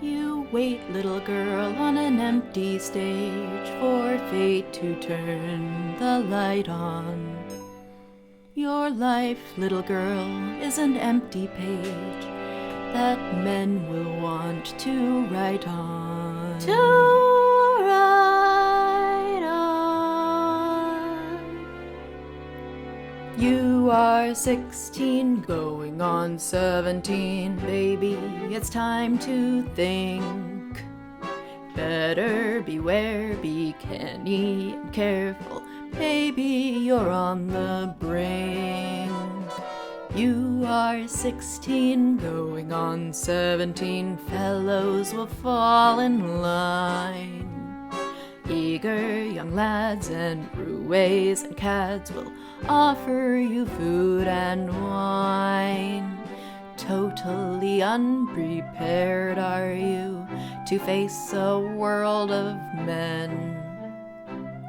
You wait, little girl, on an empty stage for fate to turn the light on. Your life, little girl, is an empty page that men will want to write on. To write on. You are 16, going on 17, baby, it's time to think. Better beware, be canny and careful, baby, you're on the brink. You are 16, going on 17, fellows will fall in line. Eager young lads and roués and cads will offer you food and wine. Totally unprepared are you to face a world of men.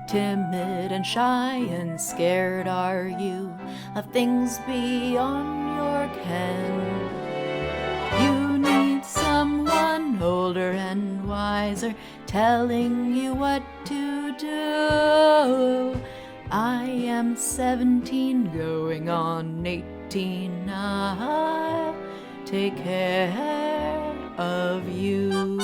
Timid and shy and scared are you of things beyond your ken. You need someone older and wiser telling you what to do. I am 17, going on 18. I'll take care of you.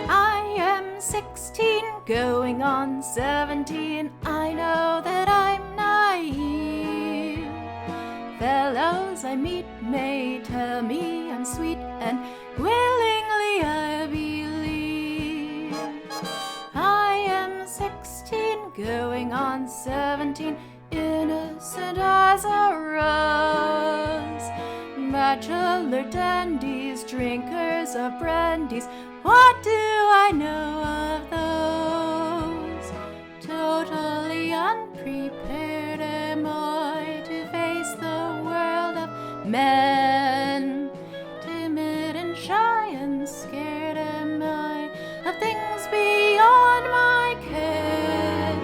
I am 16, going on 17. I know that I'm naive. Fellows I meet may tell me I'm sweet, and willingly I believe. I am 16, going on 17, innocent as a rose. Bachelor dandies, drinkers of brandies, what do I know of those? Totally unprepared am I to face the world of men. Timid and shy and scared am I of things beyond my ken.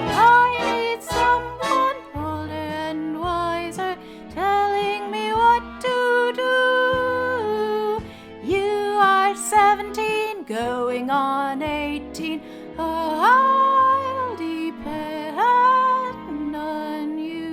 I need someone older and wiser telling me what to do. You are 17, going on 18. I'll depend on you.